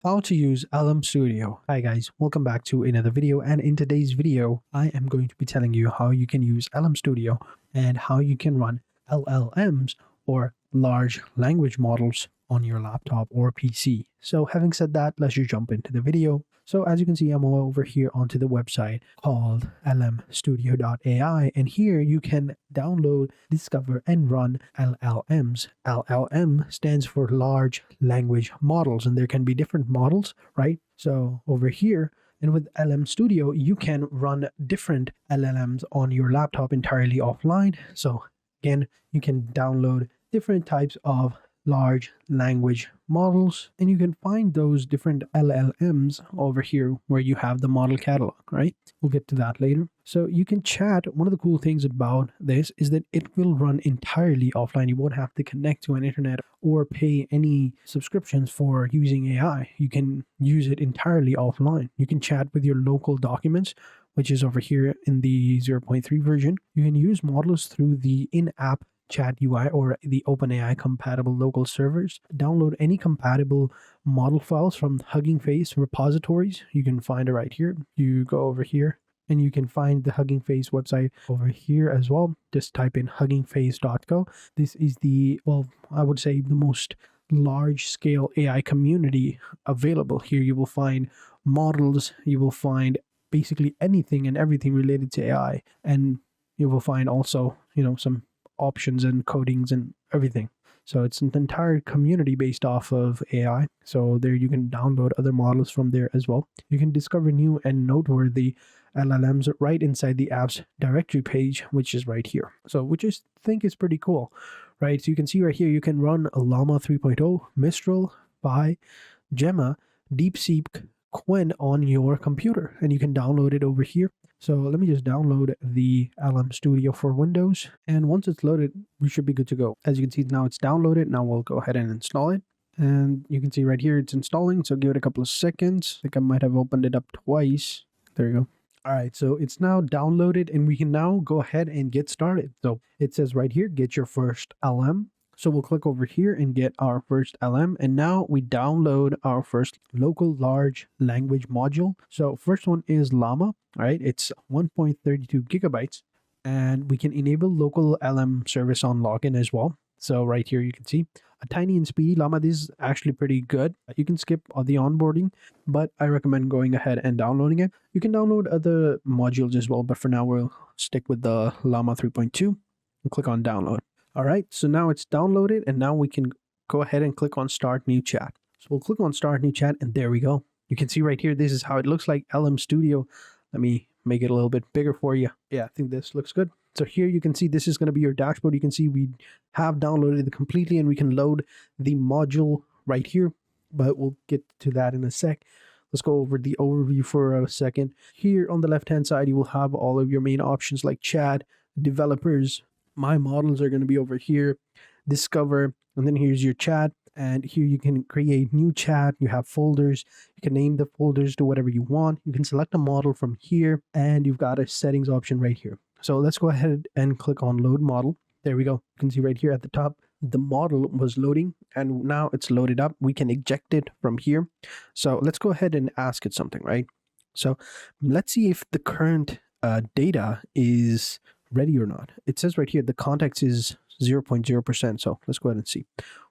How to use LM Studio. Hi guys, welcome back to another video, and in today's video I am going to be telling you how you can use LM Studio and how you can run LLMs or large language models on your laptop or PC. So having said that, let's just jump into the video. So as you can see, I'm over here onto the website called lmstudio.ai, and here you can download, discover, and run LLMs. LLM stands for large language models, and there can be different models, right? So over here, and with LM Studio, you can run different LLMs on your laptop entirely offline. So again, you can download different types of large language models, and you can find those different LLMs over here where you have the model catalog, right? We'll get to that later. So you can chat. One of the cool things about this is that it will run entirely offline. You won't have to connect to an internet or pay any subscriptions for using AI. You can use it entirely offline. You can chat with your local documents, which is over here in the 0.3 version. You can use models through the in-app chat UI or the OpenAI compatible local servers. Download any compatible model files from Hugging Face repositories. You can find it right here. You go over here and you can find the Hugging Face website over here as well. Just type in huggingface.co. This is the, well, I would say the most large scale AI community available. Here you will find models, you will find basically anything and everything related to AI, and you will find also, some options and codings and everything. So it's an entire community based off of AI. So there you can download other models from there as well. You can discover new and noteworthy LLMs right inside the app's directory page, which is right here. So which I think is pretty cool, right? So you can see right here, you can run a Llama 3.0, Mistral, Phi, Gemma, DeepSeek, Qwen on your computer, and you can download it over here. So let me just download the LM Studio for Windows, and once it's loaded, we should be good to go. As you can see, now it's downloaded. Now we'll go ahead and install it, and you can see right here it's installing, so give it a couple of seconds. I think I might have opened it up twice. There you go. All right, so it's now downloaded, and we can now go ahead and get started. So it says right here, get your first LM. So we'll click over here and get our first LM, and now we download our first local large language module. So first one is Llama, right? It's 1.32 gigabytes, and we can enable local LM service on login as well. So right here you can see a tiny and speedy Llama. This is actually pretty good. You can skip the onboarding, but I recommend going ahead and downloading it. You can download other modules as well, but for now we'll stick with the Llama 3.2 and click on download. All right, so now it's downloaded, and now we can go ahead and click on Start New Chat. So we'll click on Start New Chat, and there we go. You can see right here, this is how it looks like, LM Studio. Let me make it a little bit bigger for you. Yeah, I think this looks good. So here you can see this is going to be your dashboard. You can see we have downloaded it completely, and we can load the module right here, but we'll get to that in a sec. Let's go over the overview for a second. Here on the left-hand side, you will have all of your main options like chat, developers. My models are going to be over here, discover, and then here's your chat. And here you can create new chat. You have folders. You can name the folders to whatever you want. You can select a model from here, and you've got a settings option right here. So let's go ahead and click on load model. There we go. You can see right here at the top, the model was loading, and now it's loaded up. We can eject it from here. So let's go ahead and ask it something, right? So let's see if the current data is ready or not. It says right here the context is 0.0%. So let's go ahead and see.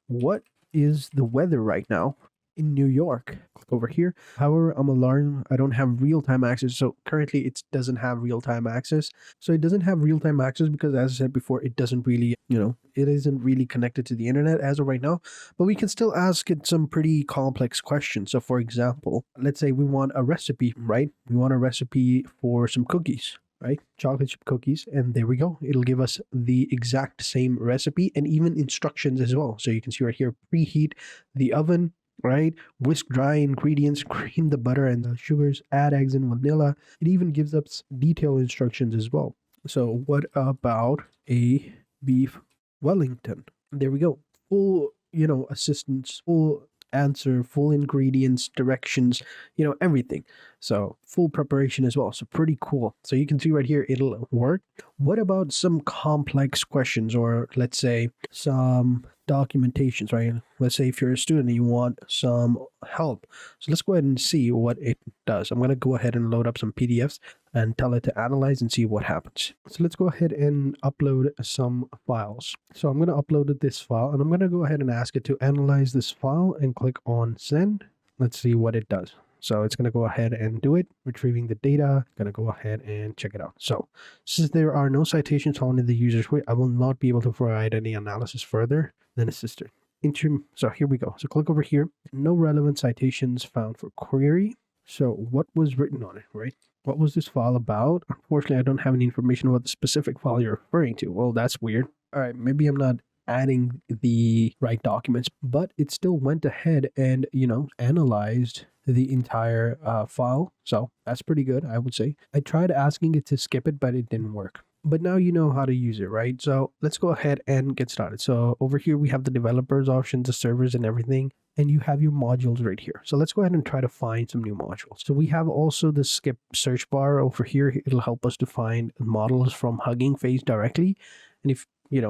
What is the weather right now in New York? Click over here. However, I'm alarmed. I don't have real-time access. So currently it doesn't have real-time access. So it doesn't have real-time access because, as I said before, it doesn't really, it isn't really connected to the internet as of right now. But we can still ask it some pretty complex questions. So for example, let's say we want a recipe, right? We want a recipe for some cookies, right? Chocolate chip cookies, and there we go. It'll give us the exact same recipe and even instructions as well. So you can see right here, preheat the oven, right? Whisk dry ingredients, cream the butter and the sugars, add eggs and vanilla. It even gives us detailed instructions as well. So what about a beef Wellington? There we go. Full, assistance, full answer, full ingredients, directions, everything. So full preparation as well. So pretty cool. So you can see right here, it'll work. What about some complex questions, or let's say some documentations, right? Let's say if you're a student and you want some help. So let's go ahead and see what it does. I'm going to go ahead and load up some PDFs and tell it to analyze and see what happens. So let's go ahead and upload some files. So I'm going to upload this file and I'm going to go ahead and ask it to analyze this file and click on send. Let's see what it does. So it's going to go ahead and do it, retrieving the data. Going to go ahead and check it out. So since there are no citations found in the user's query, I will not be able to provide any analysis further than assisted. So here we go. So click over here. No relevant citations found for query. So what was written on it, right? What was this file about? Unfortunately, I don't have any information about the specific file you're referring to. Well, that's weird. All right, maybe I'm not adding the right documents, but it still went ahead and, analyzed the entire file. So that's pretty good, I would say. I tried asking it to skip it, but it didn't work. But now you know how to use it, right? So let's go ahead and get started. So over here, we have the developers options, the servers and everything, and you have your modules right here. So let's go ahead and try to find some new modules. So we have also the skip search bar over here. It'll help us to find models from Hugging Face directly. And if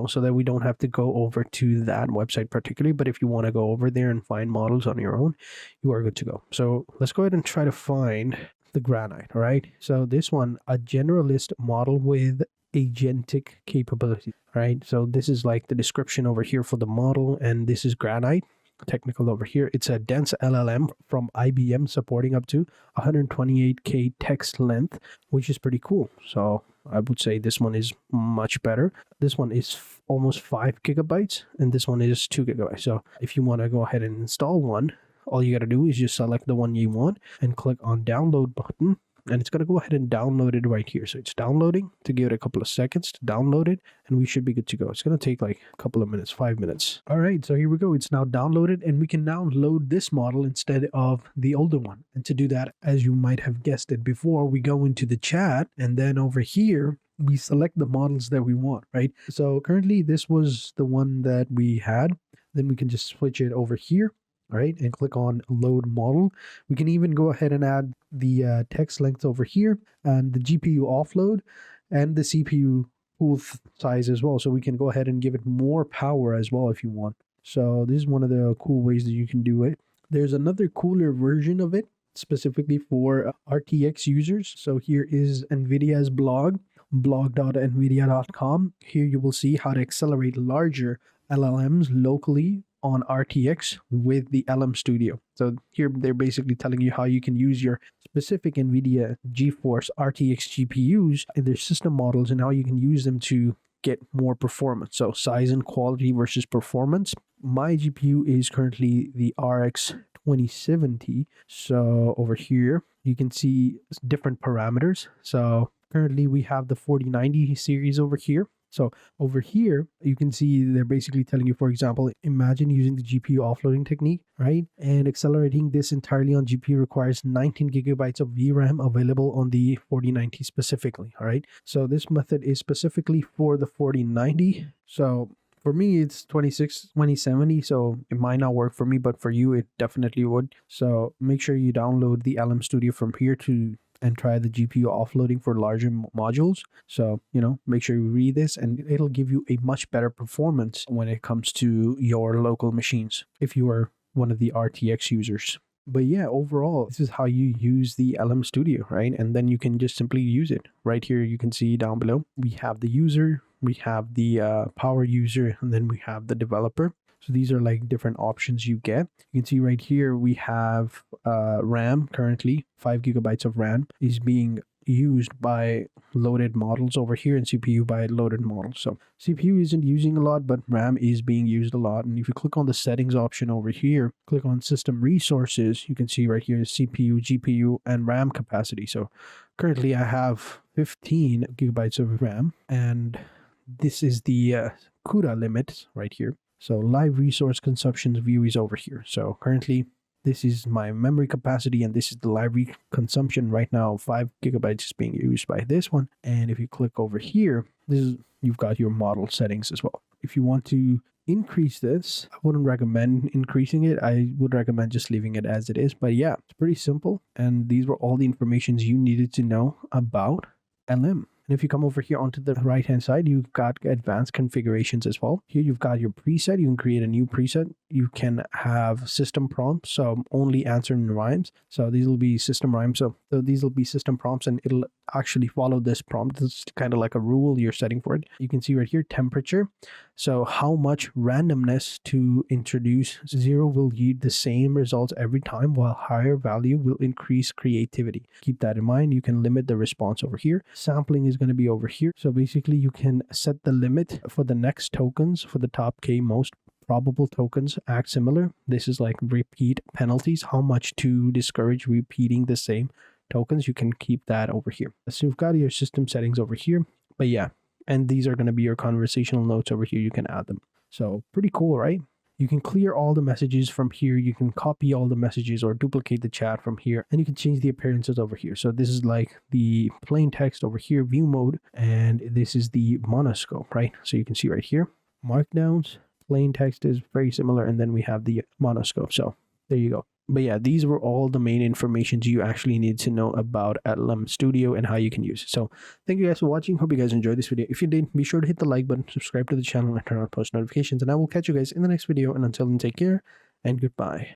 so that we don't have to go over to that website particularly, but if you want to go over there and find models on your own, you are good to go. So let's go ahead and try to find the Granite, all right? So this one, a generalist model with agentic capability, right? So this is like the description over here for the model, and this is Granite. Technical over here, it's a dense LLM from IBM supporting up to 128K text length, which is pretty cool. So I would say this one is much better. This one is almost 5 gigabytes and this one is 2 gigabytes. So if you want to go ahead and install one, all you got to do is just select the one you want and click on download button. And it's going to go ahead and download it right here. So it's downloading. To give it a couple of seconds to download it, and we should be good to go. It's going to take like a couple of minutes, 5 minutes. All right, so here we go. It's now downloaded, and we can now load this model instead of the older one. And to do that, as you might have guessed it before, we go into the chat, and then over here, we select the models that we want, right? So currently, this was the one that we had. Then we can just switch it over here. All right, and click on load model. We can even go ahead and add the text length over here and the GPU offload and the CPU pool size as well. So we can go ahead and give it more power as well if you want. So this is one of the cool ways that you can do it. There's another cooler version of it specifically for RTX users. So here is NVIDIA's blog.nvidia.com. Here you will see how to accelerate larger LLMs locally on RTX with the LM Studio. So here they're basically telling you how you can use your specific NVIDIA GeForce RTX GPUs in their system models and how you can use them to get more performance. So size and quality versus performance. My GPU is currently the RX 2070. So over here, you can see different parameters. So currently we have the 4090 series over here. So over here, you can see they're basically telling you, for example, imagine using the GPU offloading technique, right? And accelerating this entirely on GPU requires 19 gigabytes of VRAM available on the 4090 specifically, all right? So this method is specifically for the 4090. So for me, it's 2070, so it might not work for me, but for you, it definitely would. So make sure you download the LM Studio from here and try the GPU offloading for larger modules. So, make sure you read this and it'll give you a much better performance when it comes to your local machines if you are one of the RTX users. But yeah, overall, this is how you use the LM Studio, right? And then you can just simply use it. Right here, you can see down below, we have the user, we have the power user, and then we have the developer. So these are like different options you get. You can see right here, we have RAM currently, 5 gigabytes of RAM is being used by loaded models over here and CPU by loaded models. So CPU isn't using a lot, but RAM is being used a lot. And if you click on the settings option over here, click on system resources, you can see right here CPU, GPU, and RAM capacity. So currently I have 15 gigabytes of RAM, and this is the CUDA limit right here. So live resource consumption view is over here. So currently this is my memory capacity and this is the library consumption right now. 5 gigabytes is being used by this one. And if you click over here, you've got your model settings as well. if you want to increase this, I wouldn't recommend increasing it. I would recommend just leaving it as it is. But yeah, it's pretty simple. And these were all the informations you needed to know about LM. And if you come over here onto the right hand side, you've got advanced configurations as well. Here you've got your preset. You can create a new preset. You can have system prompts, so only answering rhymes. So these will be system rhymes. So these will be system prompts, and it'll actually follow this prompt. It's kind of like a rule you're setting for it. You can see right here, temperature. So how much randomness to introduce. 0 will yield the same results every time, while higher value will increase creativity. Keep that in mind. You can limit the response over here. Sampling is going to be over here. So basically you can set the limit for the next tokens for the top K most probable tokens act similar. This is like repeat penalties, how much to discourage repeating the same tokens. You can keep that over here. So you've got your system settings over here. But yeah, and these are going to be your conversational notes over here. You can add them. So pretty cool, right? You can clear all the messages from here. You can copy all the messages or duplicate the chat from here, and you can change the appearances over here. So this is like the plain text over here, view mode, and this is the monoscope, right? So you can see right here, markdowns, plain text is very similar, and then we have the monoscope. So there you go. But yeah, these were all the main information you actually need to know about LLM Studio and how you can use it. So thank you guys for watching. Hope you guys enjoyed this video. If you did, be sure to hit the like button, subscribe to the channel, and turn on post notifications. And I will catch you guys in the next video. And until then, take care and goodbye.